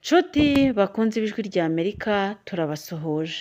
Nshuti bakunze ijwi rya Amerika turabasuhuje.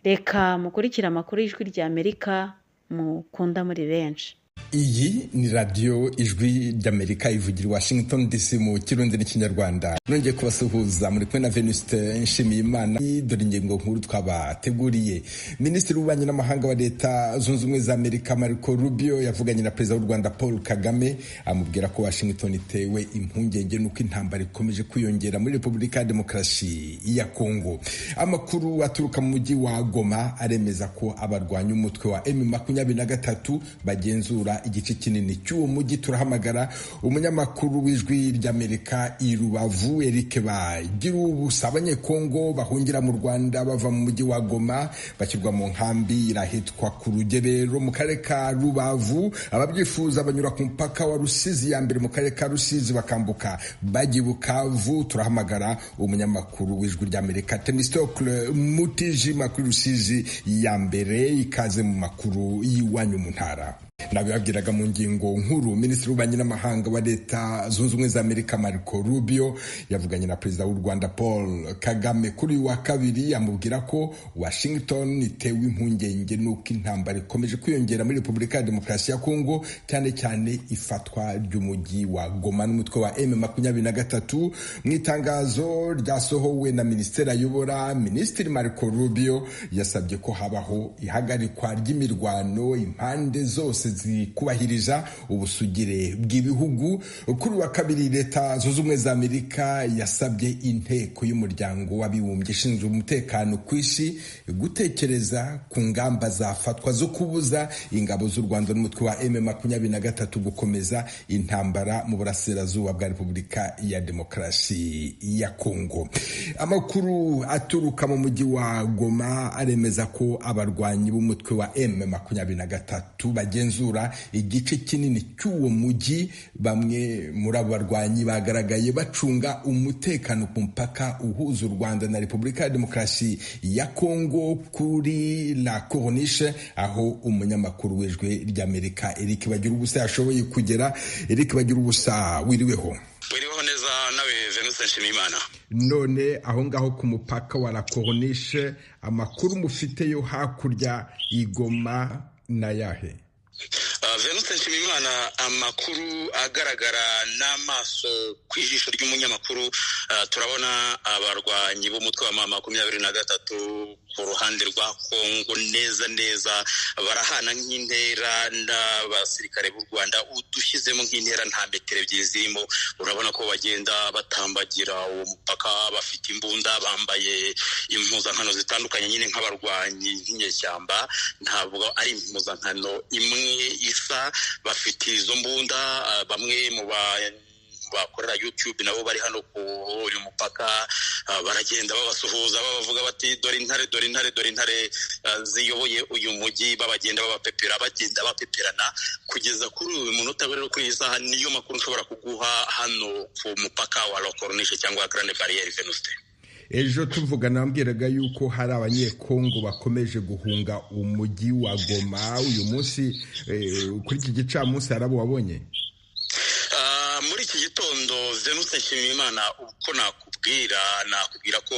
Reka mukurikire amakuru y'ijwi rya Amerika mukunda muri benshi. Iyi ni radio ijwi ry'Amerika ivugira i Washington DC mu kirundi n'ikinyarwanda. Nongeye kubasuhuza muri kumwe na Venuste Nshimiyimana. Dore ingingo nkuru twabateguriye. Minisitiri w'Ububanyi n'Amahanga wa Leta Zunze Ubumwe za Amerika Marco Rubio yavuganye na Perezida w'u Rwanda Paul Kagame amubwira ko Washington itewe impungenge nuko intambara ikomeje kwiyongera muri Repubulika ya Demokarasi ya Kongo. Amakuru aturuka mu mujyi wa Goma aremeza ko abarwanya umutwe wa M23 bagenzura igice kinini cy'uwo mujyi. Turahamagara umunyamakuru w'ijwi ry'Amerika i Rubavu Eric Bagirubusa. Abanyekongo bahungira mu Rwanda bava mu mujyi wa Goma bashyirwa mu nkambi irahitwa ku Rugerero mu karere ka Rubavu. Ababyifuza banyura ku mpaka wa Rusizi ya mbere mu karere ka Rusizi bakambuka bajya Bukavu. Turahamagara umunyamakuru w'ijwi ry'Amerika Temistocle Mutijima kuri Rusizi ya mbere. Ikaze mu makuru y'iwanyu mu ntara. Nabibabwiraga mu ngingo nkuru. Minisitiri w'Ububanyi n'Amahanga wa Leta Zunze Ubumwe za Amerika Marco Rubio yavuganye na Perezida w'u Rwanda Paul Kagame kuri wa kabiri amubwira ko Washington itewe impungenge nuko intambara ikomeje kwiyongera muri Repubulika ya Demokarasi ya Kongo, cyane cyane ifatwa ry'umujyi wa Goma n'umutwe wa M23. Mu itangazo ryasohowe na Minisiteri ayobora, Minisitiri Marco Rubio yasabye ko habaho ihagarikwa ry'imirwano, impande zose zikubahiriza ubusugire bw'ibihugu. Kuri wa kabiri Leta Zunze Ubumwe za Amerika yasabye inteko y'umuryango w'abibumbye ishinzwe umutekano ku isi gutekereza ku ngamba zafatwa zo kubuza ingabo z'u Rwanda n'umutwe wa M23 gukomeza intambara mu burasirazuba bwa Repubulika ya Demokarasi ya Kongo. Amakuru aturuka mu mujyi wa Goma aremeza ko abarwanyi b'umutwe wa M23 bagenzura igice kinini cy'uwo mujyi. Bamwe muri abo barwanyi bagaragaye bacunga umutekano ku mpaka uhuza u Rwanda na Repubulika ya Demokarasi ya Kongo kuri la Corniche, aho umunyamakuru w'ijwi ry'Amerika Eric Bagirubusa yashoboye kugera. Eric Bagirubusa, wiriweho? Wiriweho neza nawe Venuste Nshimiyimana. None aho ngaho ku mupaka wa la Corniche amakuru mufite yo hakurya igoma na yahe? Venuste Nshimiyimana, amakuru agaragara n'amaso ku ijisho ry'umunyamakuru, turabona abarwanyi b'umutwe wa M23 ku ruhande rwa Kongo neza barahana nk'intera n'abasirikare b'u Rwanda udushyizemo nk'intera nta metero ebyiri zirimo. Urabona ko bagenda batambagira uwo mupaka bafite imbunda, bambaye impuzankano zitandukanye nyine nk'abarwanyi nk'inyeshyamba, ntabwo ari impuzankano imwe isa. Bafite izo mbunda. Bamwe mu bakorera YouTube nabo bari hano ku uyu mupaka baragenda babasuhuza babavuga bati dore intare ziyoboye uyu mujyi, babagenda babapepera, bagenda bapeperana kugeza kuri uyu munota. Rero kuri iyi saha niyo makuru nshobora kuguha hano ku mupaka wa La Corniche cyangwa Grande Barriere. Venuste, ejo tuvugana wambwiraga yuko hari abanyekongo bakomeje guhunga umujyi wa Goma. Uyu munsi kuri iki gicamunsi harabo wabonye? Muri iki gitondo Venuste Nshimiyimana, uko nakubwira ko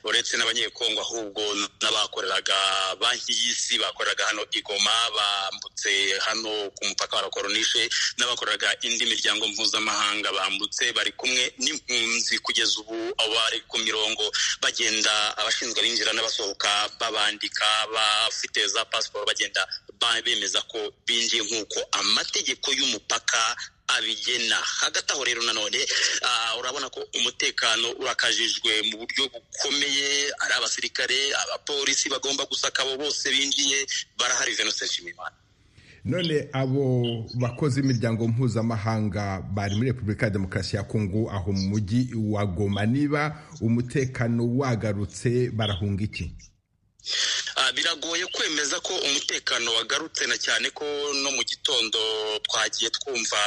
uretse n'abanyekongo ahubwo n'abakoreraga banki y'isi bakoreraga hano i Goma bambutse hano ku mupaka wa La Corniche, n'abakoreraga indi miryango mpuzamahanga bambutse bari kumwe n'impunzi. Kugeza ubu bari ku mirongo bagenda, abashinzwe binjira n'abasohoka babandika, bafite za passport bagenda bemeza ko binjiye nk'uko amategeko y'umupaka abigena. Hagati aho rero nanone urabona ko umutekano urakajijwe mu buryo bukomeye. Ari abasirikare, abapolisi bagomba gusaka abo bose binjiye barahari. Venuste Nshimiyimana, none abo bakozi imiryango mpuzamahanga bari muri Repubulika ya Demokarasi ya Kongo aho mu mujyi wa Goma, niba umutekano wagarutse barahunga iki? biragoye kwemeza ko umutekano wagarutse, na cyane ko no mu gitondo twagiye twumva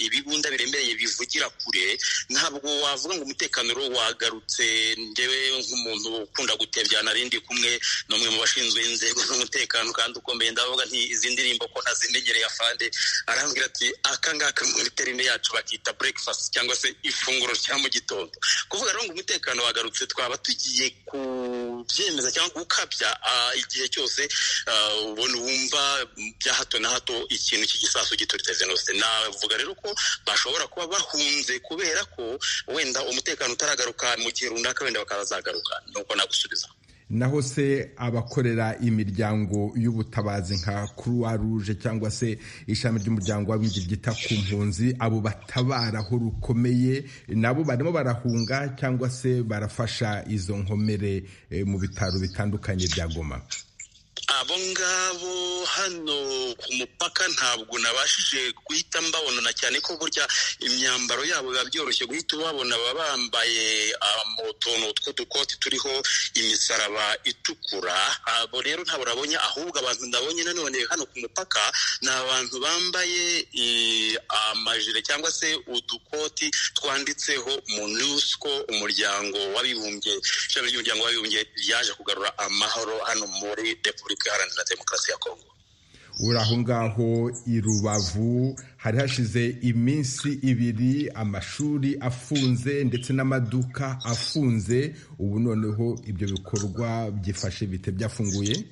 ibibunda biremereye bivugira kure. Ntabwo wavuga ngo umutekano rero wagarutse. Njyewe nk'umuntu ukunda gutebya, narindi kumwe n'umwe mu bashinzwe inzego z'umutekano kandi ukomeye, ndavuga nti izi ndirimbo ko ntazimenyereye afande. Arambwira ati aka ngaka muri terime yacu bakita breakfast cyangwa se ifunguro rya mu gitondo. Kuvuga rero ngo umutekano wagarutse, twaba tugiye kubyemeza cyangwa gukabya igihe cyose ubona wumva bya hato na hato ikintu cy'igisasu gituritse Venuste. Navuga rero ko bashobora kuba bahunze kubera ko wenda umutekano utaragaruka, mu gihe runaka wenda bakazagaruka. Nuko nagusubiza. Naho se abakorera imiryango y'ubutabazi nka Croix Rouge cyangwa se ishami ry'umuryango w'abibumbye ryita ku mpunzi, abo batabara aho rukomeye, nabo barimo barahunga cyangwa se barafasha izo nkomere mu bitaro bitandukanye bya Goma? Abo ngabo hano ku mupaka ntabwo nabashije guhita mbabona, na cyane ko burya imyambaro yabo biba byoroshye guhita ubabona. Baba bambaye utuntu tw'udukoti turiho imisaraba itukura. Abo rero ntabwo nabonye, ahubwo abantu ndabonye nanone hano ku mupaka ni abantu bambaye amajire cyangwa se udukoti twanditseho MONUSCO, umuryango w'abibumbye, ishami ry'umuryango w'abibumbye ryaje kugarura amahoro hano muri Repubulika Iharanira Demokarasi ya Kongo. Uraho ngaho i Rubavu hari hashize iminsi ibiri amashuri afunze ndetse n'amaduka afunze. Ubu noneho ibyo bikorwa byifashe bite, byafunguye?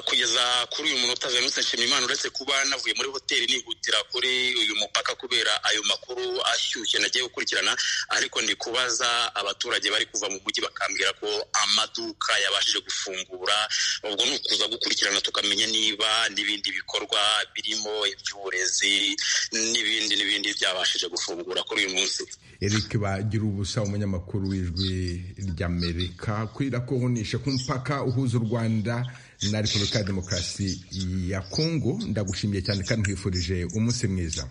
Kugeza kuri uyu munota Venuste Nshimiyimana, uretse kuba navuye muri hoteli nihutira kuri uyu mupaka kubera ayo makuru ashyushye nagiye gukurikirana, ariko ndi kubaza abaturage bari kuva mu mujyi bakambwira ko amaduka yabashije gufungura. Ubwo ni ukuza gukurikirana tukamenya niba n'ibindi bikorwa birimo iby'uburezi n'ibindi byabashije gufungura kuri uyu munsi. Eric Bagirubusa, umunyamakuru w'Ijwi ry'Amerika, kwira ko hunisha ku mupaka uhuza u Rwanda na Repubulika ya Demokarasi ya Kongo. Ndagushimiye cyane kandi nkwifurije umunsi mwiza.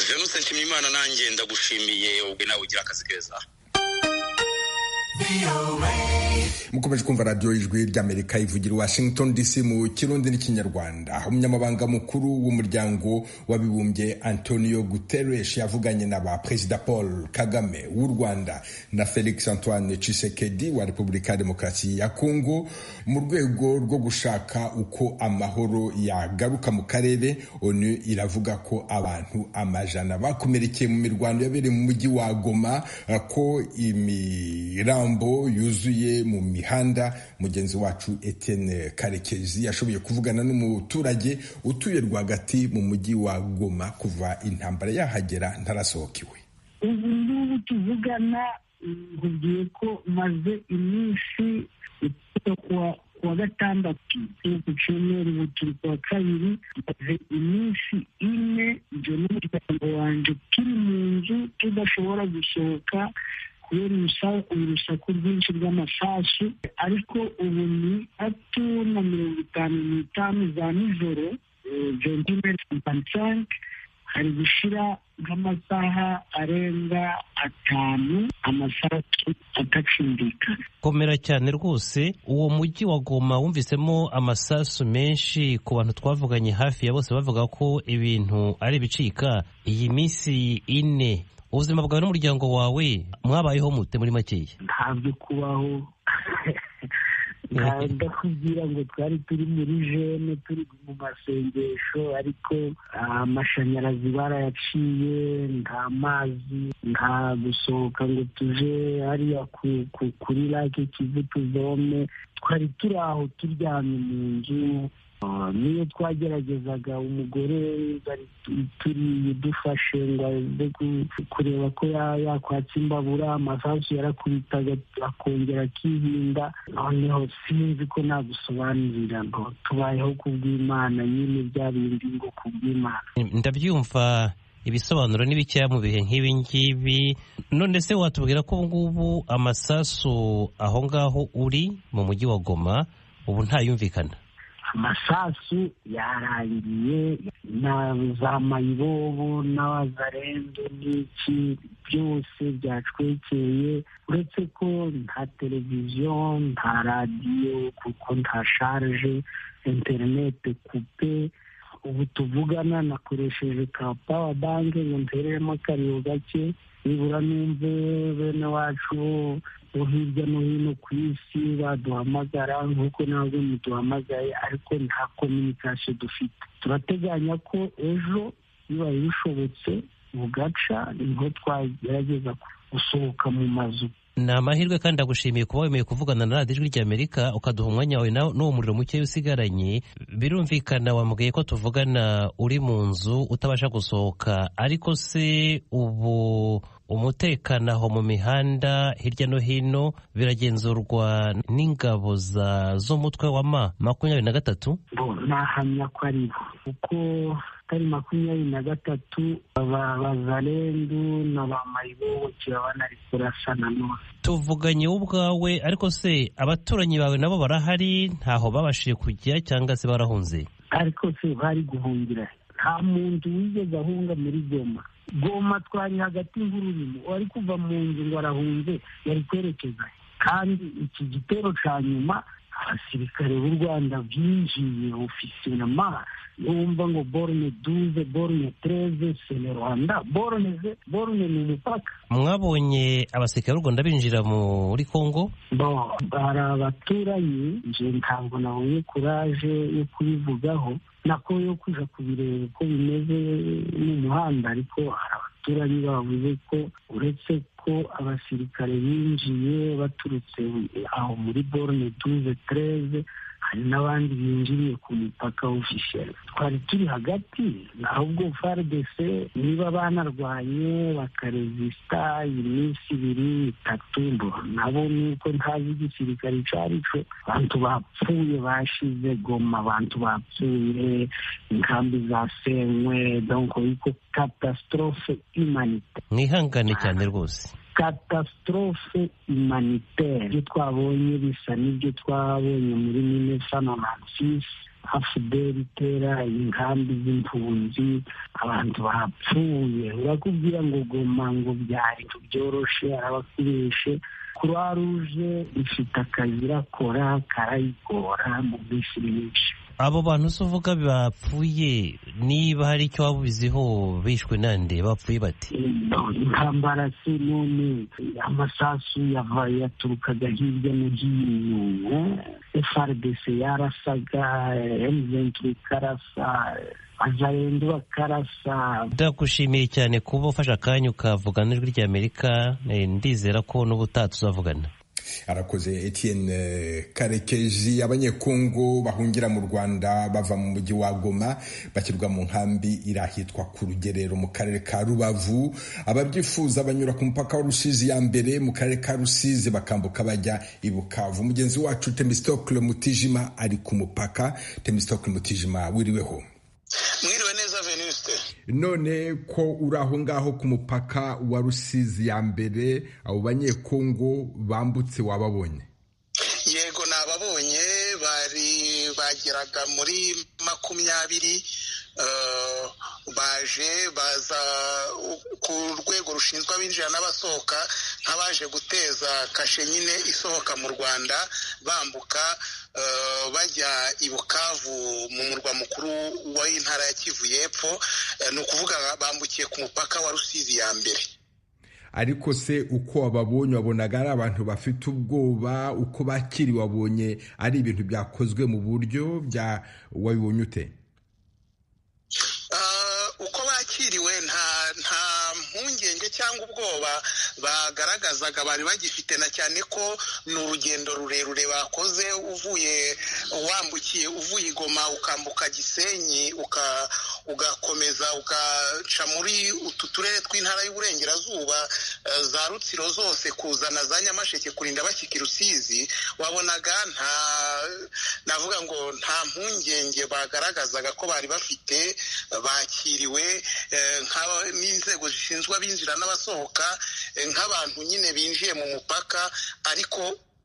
Venuste Nshimiyimana, nanjye ndagushimiye, ubwo nawe ugira akazi keza. Mukomeje kumva radio Ijwi ry'Amerika ivugira Washington DC mu Kirundi n'Ikinyarwanda. Umunyamabanga mukuru w'umuryango w'abibumbye Antonio Guterres yavuganye na Perezida Paul Kagame w'u Rwanda na Felix Antoine Tshisekedi wa Repubulika ya Demokarasi ya Kongo mu rwego rwo gushaka uko amahoro yagaruka mu karere. ONU iravuga ko abantu amajana bakomerekeye mu mirwano yabereye mu mujyi wa Goma, ko imirambo yuzuye mu mihanda. Mugenzi wacu Etienne Karekezi yashoboye kuvugana n'umuturage utuye rwagati mu mujyi wa Goma kuva intambara yahagera ntarasohokiwe. Ubu ngubu tuvugana nkubwiye ko maze iminsi kuwa gatandatu ku cyumweru, ubu turi kuwa kabiri, maze iminsi ine ibyo n'umuryango wanjye turi mu nzu tudashobora gusohoka kubera urusaku rwinshi rw'amasasu. Ariko ubu ni 3:55 za nijoro, 20:55, hari gushira nk'amasaha arenga 5 amasasu atacumbika. Komera cyane rwose. Uwo mujyi wa Goma wumvisemo amasasu menshi. Ku bantu twavuganye hafi ya bose bavuga ko ibintu ari bicika. Iyi minsi ine ubuzima bwawe n'umuryango wawe mwabayeho mute muri makeya? Ntabwo kubaho. Ndakubwira ngo twari turi muri jene, turi mu masengesho, ariko amashanyarazi barayaciye, nta mazi, nta gusohoka ngo tuje hariya kuri lake Kivu tuvome. Twari turi aho turyamye mu nzu. Niyo twageragezaga, umugore turi dufashe ngo aze kureba ko yakwatsa imbabura, amasasu yarakubitaga akongera akihinda. Noneho sinzi ko nagusobanurira ngo tubayeho kubw'Imana, nyine bya bindi ngo kubw'Imana. Ndabyumva, ibisobanuro ni bikeya mu bihe nk'ibi ngibi. None se watubwira ko ngubu amasasu aho ngaho uri mu mujyi wa Goma ubu ntayumvikana? amasasu yarangiye, na za mayibobo n'abazarendo n'iki byose byacwekeye, uretse ko nta televiziyo nta radiyo kuko nta sharje, interinete kupe. Ubu tuvugana nakoresheje ka pawa banke ngo ntereremo akariyo gake, nibura numve bene wacu bo hirya no hino ku isi baduhamagara nk'uko ntabwo muduhamagaye, ariko nta kominikasiyo dufite. turateganya ko ejo bibaye bishobotse bugaca niho twagerageza gusohoka mu mazu. Ni amahirwe kandi ndagushimiye kuba wemeye kuvugana na radiyo ijwi ry'Amerika ukaduha umwanya wawe n'uwo muriro muke usigaranye. Birumvikana wambwiye ko tuvugana uri mu nzu utabasha gusohoka, ariko se ubu umutekano aho mu mihanda hirya no hino biragenzurwa n'ingabo z'umutwe wa M23? Nahamya ko ari bo, kuko atari 23 abazalendu n'abamayibobo kirabana ari kurasana none. Tuvuganye ubwawe, ariko se abaturanyi bawe nabo barahari, ntaho babashije kujya cyangwa se barahunze? Ariko se bari guhungira, nta muntu wigeze ahunga muri Goma twari hagati y'ururimo, wari kuva mu nzu ngo arahunze yari kwerekeza. Kandi iki gitero cya nyuma abasirikare b'u Rwanda binjiye ofisiyelema, numva ngo borne 12 borne 13 c'est Rwanda, borne ni umupaka. Mwabonye abasirikare b'u Rwanda binjira muri Kongo? Hari abaturanyi, nje ntabwo nabonye kuraje yo kubivugaho, nako yo kuja kubireba uko bimeze mu muhanda, ariko hari abaturanyi bavuze ko uretse ko abasirikare binjiye baturutse aho muri borne 12-13, hari n'abandi binjiriye ku mupaka officiel. Twari turi hagati, ahubwo FARDC niba banarwanye bakaresista iminsi 2-3, nabo nuko ntazi igisirikare icarico. Abantu bapfuye bashize Goma, abantu bapfuye, inkambi zasenywe, donc iko catastrophe humanitaire. Mwihangane cyane rwose. Catastrophe humanitaire. Ibyo twabonye bisa n'ibyo twabonye muri 1996, AFDL itera inkambi z'impunzi, abantu bapfuye. Urakubwira ngo Goma ngo byari byoroshe, arabakubeshe. Croix Rouge ifite akazi irakora karayikora mu minsi myinshi. Abo bantu uvuga bapfuye, niba hari icyo wabubiziho, bishwe nande, bapfuye bati? Intambara se none, amasasu yaturukaga hirya no hino, FARDC yarasaga, M23 karasa, bazarenda bakarasa. Ndagushimiye cyane kuba ufashe akanya ukavugana n'ijwi ry'Amerika, ndizera ko n'ubutaha tuzavugana. Arakoze Etienne Karekezi. Abanyekongo bahungira mu Rwanda bava mu mujyi wa Goma bashyirwa mu nkambi irahitwa ku Rugerero mu karere ka Rubavu. Ababyifuza banyura ku mupaka wa Rusizi ya mbere mu karere ka Rusizi bakambuka bajya i Bukavu. Mugenzi wacu Themistocle Mutijima ari ku mupaka. Themistocle Mutijima, wiriweho? Mwiriwe neza Venuste. None ko uri aho ngaho ku mupaka wa Rusizi ya mbere, abo banyekongo bambutse wababonye? Yego nababonye, bageraga muri 20, baza ku rwego rushinzwe abinjira n'abasohoka nk'abaje guteza kashe nyine isohoka mu Rwanda, bambuka bajya i Bukavu mu murwa mukuru w'intara ya Kivu y'Epfo. Ni ukuvuga bambukiye ku mupaka wa Rusizi ya mbere. Ariko se uko wababonye, wabonaga ari abantu bafite ubwoba? Uko bakiri wabonye ari ibintu byakozwe mu buryo wabibonye ute? Uko bakiriwe nta mpungenge cyangwa ubwoba bagaragazaga bari bagifite, na cyane ko ni urugendo rurerure bakoze, wambukiye uvuye i Goma ukambuka Gisenyi ugakomeza ugaca muri utu turere tw'intara y'Uburengerazuba, za Rutsiro zose kuzana za Nyamasheke kurinda bashyika i Rusizi. Wabonaga navuga ngo nta mpungenge bagaragazaga ko bari bafite. Bakiriwe n'inzego zishinzwe abinjira n'abasohoka nk'abantu nyine binjiye mu mupaka, ariko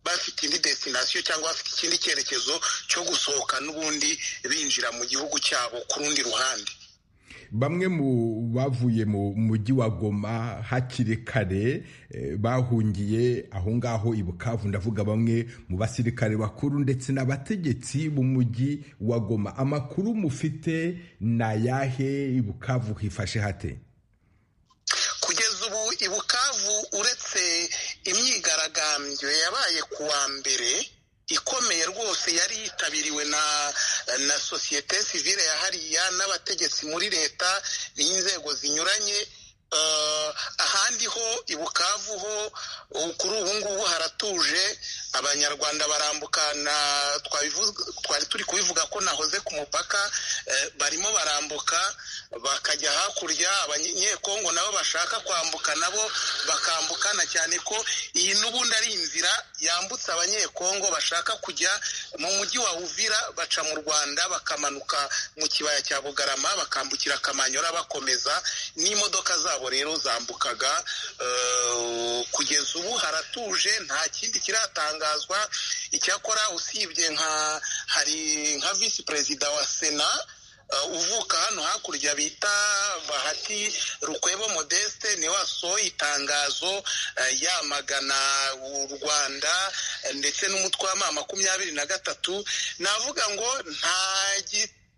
bafite indi destination cyangwa bafite ikindi cyerekezo cyo gusohoka n'ubundi binjira mu gihugu cyabo ku rundi ruhande. Bamwe mu bavuye mu mujyi wa Goma hakiri kare bahungiye aho ngaho i Bukavu, ndavuga bamwe mu basirikare bakuru ndetse n'abategetsi b'umujyi wa Goma. Amakuru mufite na yahe? I Bukavu hifashe hate? Kugeza ubu i Bukavu uretse imyigaragambyo yabaye kuwa mbere ikomeye rwose yari yitabiriwe na societe civile ya hariya n'abategetsi muri leta n'inzego zinyuranye, ahandi ho i Bukavu ho kuri ubu ngubu haratuje. Abanyarwanda barambukana, twari turi kubivuga ko nahoze ku mupaka, barimo barambuka bakajya hakurya. Abanyekongo nabo bashaka kwambuka nabo bakambukana, cyane ko iyi n'ubundi ari inzira yambutse abanyekongo bashaka kujya mu mujyi wa Uvira, baca mu Rwanda bakamanuka mu kibaya cya Bugarama bakambukira Kamanyora bakomeza, n'imodoka zabo rero zambukaga. Kugeza ubu haratuje, nta kindi kiratangazwa. Icyakora usibye hari nka visi perezida wa Sena uvuka hano hakurya bita Bahati Rukwebo Modeste, niwe wasohoye itangazo yamagana u Rwanda ndetse n'umutwe wa M23. Navuga ngo nta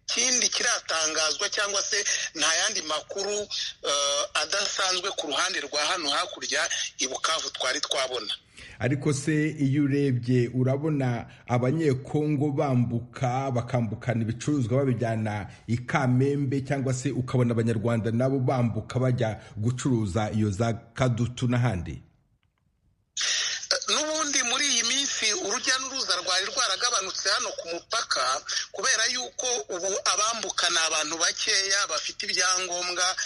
kindi kiratangazwa cyangwa se nta yandi makuru adasanzwe ku ruhande rwa hano hakurya i Bukavu twari twabona. Ariko se iyo urebye urabona abanyekongo bambuka bakambukana ibicuruzwa babijyana i Kamembe, cyangwa se ukabona abanyarwanda nabo bambuka bajya gucuruza iyo za Kadutu n'ahandi? N'ubundi muri iyi minsi urujya n'uruza rwari rwaragabanutse hano ku mupaka, kubera yuko ubu abambuka ni abantu bakeya bafite ibyangombwa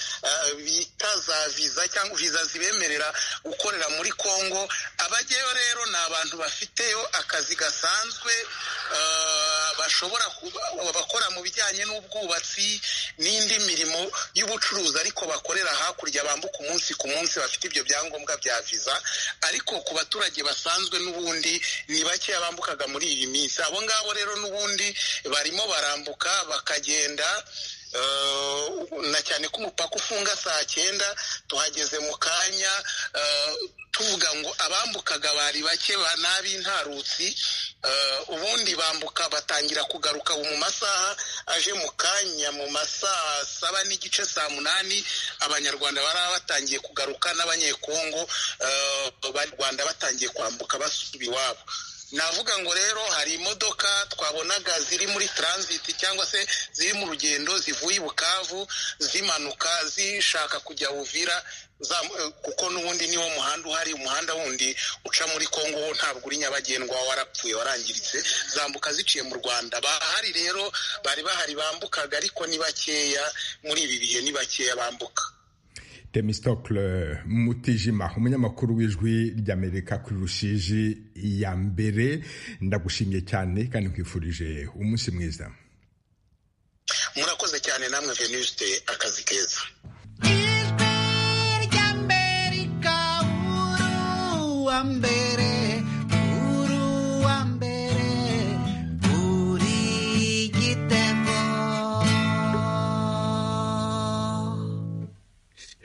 bita za viza cyangwa viza zibemerera gukorera muri Kongo. Abajyayo rero ni abantu bafiteyo akazi gasanzwe, bashobora bakora mu bijyanye n'ubwubatsi n'indi mirimo y'ubucuruzi, ariko bakorera hakurya, bambuka umunsi ku munsi, bafite ibyo byangombwa bya viza. Ariko ku baturage basanzwe n'ubundi ni bakeya bambukaga muri iyi minsi. Abo ngabo rero n'ubundi barimo barambuka bakagenda, na cyane ko umupaka ufunga saa 9, tuhageze mu kanya. Tuvuga ngo abambukaga bari bake n'ab'intarutsi, ubundi bambuka batangira kugaruka mu masaha aje mu kanya, mu masaha 7 n'igice, saa 8 abanyarwanda bari batangiye kugaruka n'abanyekongo bari Rwanda batangiye kwambuka basubira iwabo. Navuga ngo rero hari imodoka twabonaga ziri muri transit cyangwa se ziri mu rugendo zivuye i Bukavu zimanuka zishaka kujya Uvira, kuko n'ubundi niwo muhanda uhari. Umuhanda wundi uca muri Kongo wo ntabwo uri nyabagendwa, warapfuye warangiritse, zambuka ziciye mu Rwanda. Bahari rero bari bahari bambukaga, ariko ni bakeya muri ibi bihe, ni bakeya bambuka. Temistocle Mutijima, umunyamakuru w'Ijwi ry'Amerika kuri Rushiji ya mbere, ndagushimiye cyane kandi nkwifurije umunsi mwiza. Murakoze cyane namwe Venuste, akazi keza. Ijwi ry'Amerika, uru wa mbere, uru wa mbere, uri Gitego.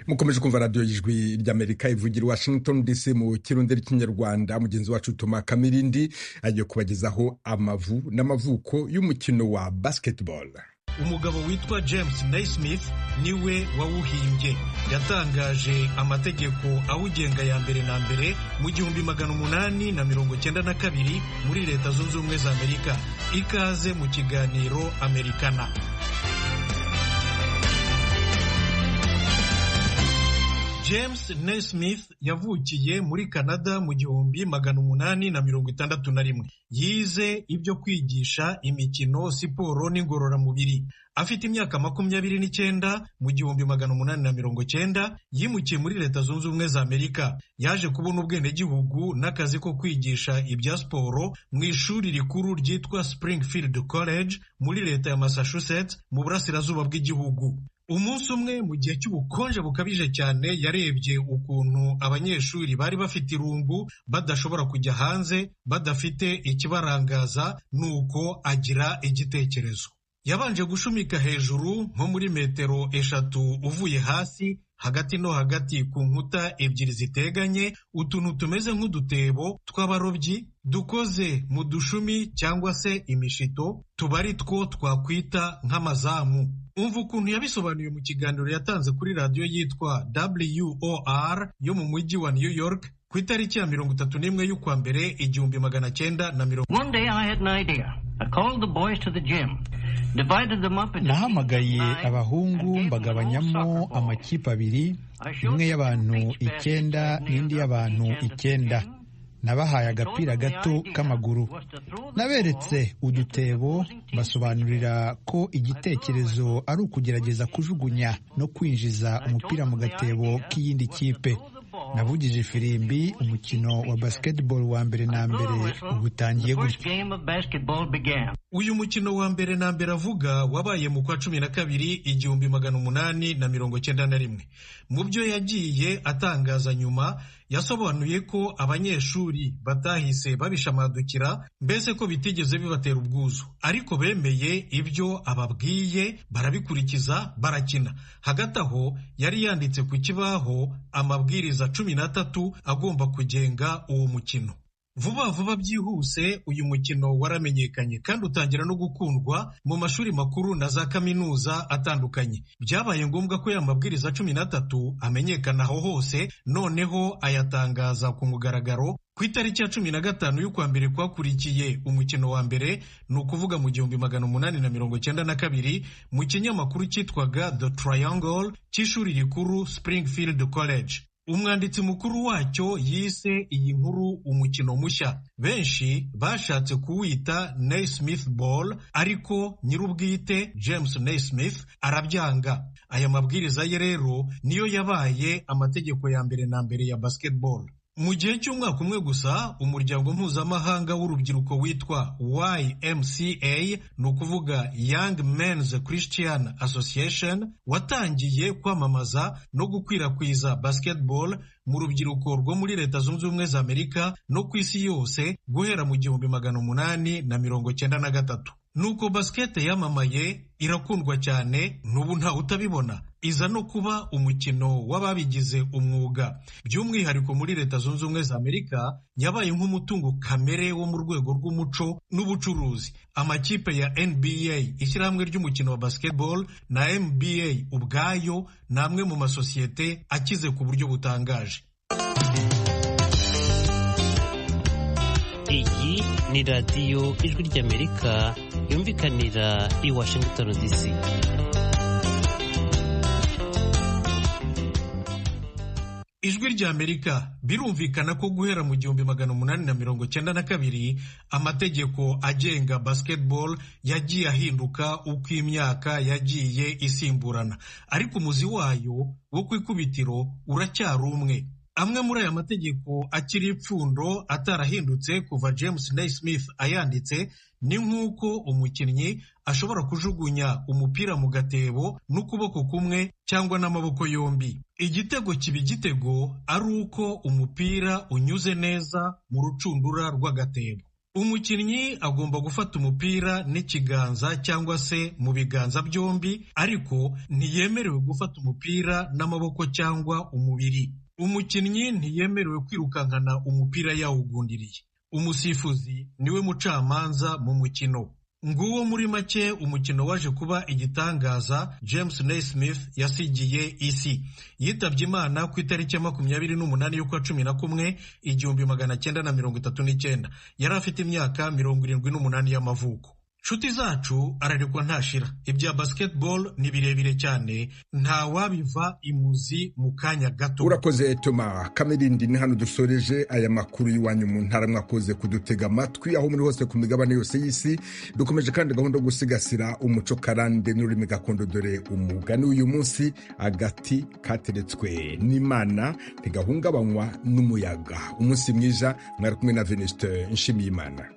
Mukomeje kumva radio y'Ijwi ry'Amerika ivugira Washington DC mu kirundi cy'ikinyarwanda. Mugenzi wacu Toma Kamirindi agiye kubagezaho amavu n'amavuko y'umukino wa basketball. Umugabo witwa James Naismith niwe wawuhimbye. Yatangaje amategeko awugenga ya mbere na mbere mu 1892 muri Leta Zunze Ubumwe za Amerika. Ikaze mu kiganiro Amerikana. James Naismith yavukiye muri Canada mu 1861. Yize ibyo kwigisha imikino, siporo n'ingororamubiri. Afite imyaka 29 mu 1890 yimukiye muri Leta Zunze Ubumwe za Amerika. Yaje kubona ubwenegihugu n'akazi ko kwigisha ibya siporo mu ishuri rikuru ryitwa Springfield College muri Leta ya Massachusetts mu burasirazuba bw'igihugu. umunsi umwe mu gihe cy'ubukonje bukabije cyane yarebye ukuntu abanyeshuri bari bafite irungu badashobora kujya hanze badafite ikibarangaza, nuko agira igitekerezo. Yabanje gushumika hejuru nko muri metero 3 uvuye hasi, hagati no hagati ku nkuta ebyiri ziteganye, utuntu tumeze nk'udutebo tw'abarobyi dukoze mu dushumi cyangwa se imishito, tuba ari two twakwita nk'amazamu. Umva ukuntu yabisobanuye mu kiganiro yatanze kuri radiyo yitwa WOR yo mu mujyi wa New York ku itariki ya 31 y'ukwa mbere 1990. One day I had an idea. I called the boys to the gym. Nahamagaye abahungu mbagabanyamo amakipe abiri, imwe y'abantu 9 n'indi y'abantu 9. Nabahaye agapira gato k'amaguru, naberetse udutebo, basobanurira ko igitekerezo ari ukugerageza kujugunya no kwinjiza umupira mu gatebo k'iyindi kipe. Navugije ifirimbi, umukino wa basketball wa mbere na mbere ubutangiye gutyo. Uyu mukino wa mbere na mbere avuga wabaye mu kwa 12 1891. Mu byo yagiye atangaza nyuma, yasobanuye ko abanyeshuri batahise babishamadukira, mbese ko bitigeze bibatera ubwuzu, ariko bemeye ibyo ababwiye, barabikurikiza, barakina. Hagati aho yari yanditse ku kibaho amabwiriza 13 agomba kugenga uwo mukino. Vuba vuba byihuse uyu mukino waramenyekanye kandi utangira no gukundwa mu mashuri makuru na za kaminuza atandukanye. Byabaye ngombwa ko ya mabwiriza 13 amenyekana aho hose, noneho ayatangaza ku mugaragaro ku itariki ya 15 y'ukwa mbere kwakurikiye umukino wa mbere, ni ukuvuga mu 1892 mu kinyamakuru cyitwaga The Triangle cy'ishuri rikuru Springfield College. Umwanditsi mukuru wacyo yise iyi nkuru umukino mushya. Benshi bashatse kuwita Naismith Ball, ariko nyirubwite James Naismith arabyanga. Aya mabwiriza ye rero niyo yabaye amategeko ya mbere na mbere ya basketball. Mu gihe cy'umwaka umwe gusa, umuryango mpuzamahanga w'urubyiruko witwa YMCA, ni ukuvuga Young Men's Christian Association, watangiye kwamamaza no gukwirakwiza basketball mu rubyiruko rwo muri Leta Zunze Ubumwe za Amerika no ku isi yose guhera mu 1893. Nuko basket yamamaye, irakundwa cyane, n'ubu nta utabibona. Iza no kuba umukino w'ababigize umwuga. By'umwihariko muri Leta Zunze Ubumwe za Amerika yabaye nk'umutungo kamere wo mu rwego rw'umuco n'ubucuruzi. Amakipe ya NBA, ishyirahamwe ry'umukino wa basketball, na NBA ubwayo ni amwe mu masosiyete akize ku buryo butangaje. Iyi ni radiyo Ijwi ry'Amerika yumvikanira i Washington DC. Ijwi ry'Amerika birumvikana ko guhera mu 1892 amategeko agenga basketball yagiye ahinduka uko imyaka yagiye isimburana, ariko umuzi wayo wo ku ikubitiro uracyari umwe. Amwe muri aya mategeko akiri ipfundo atarahindutse kuva James Naismith ayanditse, ni nk'uko umukinnyi ashobora kujugunya umupira mu gatebo n'ukuboko kumwe cyangwa n'amaboko yombi. Igitego kiba igitego ari uko umupira unyuze neza mu rucundura rw'agatebo. Umukinnyi agomba gufata umupira n'ikiganza cyangwa se mu biganza byombi, ariko ntiyemerewe gufata umupira n'amaboko cyangwa umubiri. Umukinnyi ntiyemerewe kwirukankana umupira yawugundiriye. Umusifuzi niwe mucamanza mu mukino. Nguwo muri make umukino waje kuba igitangaza James Naismith yasigiye isi. Yitabye Imana ku itariki ya 28 y'ukwa 11 1939. Yari afite imyaka 78 y'amavuko. Nshuti zacu, ararekwa ntashira. Ibya basketball ni birebire cyane, nta wabiva imuzi mu kanya gato. Urakoze Toma Kamerindi. Ni hano dusoreje aya makuru y'iwanyu mu ntara, mwakoze kudutega amatwi aho muri hose ku migabane yose y'isi. Dukomeje kandi gahunda yo gusigasira umuco karande n'ururimi gakondo, dore umugani w'uyu munsi: agati kateretswe n'Imana ntigahungabanywa n'umuyaga. Umunsi mwiza, mwari kumwe na Venuste Nshimiyimana.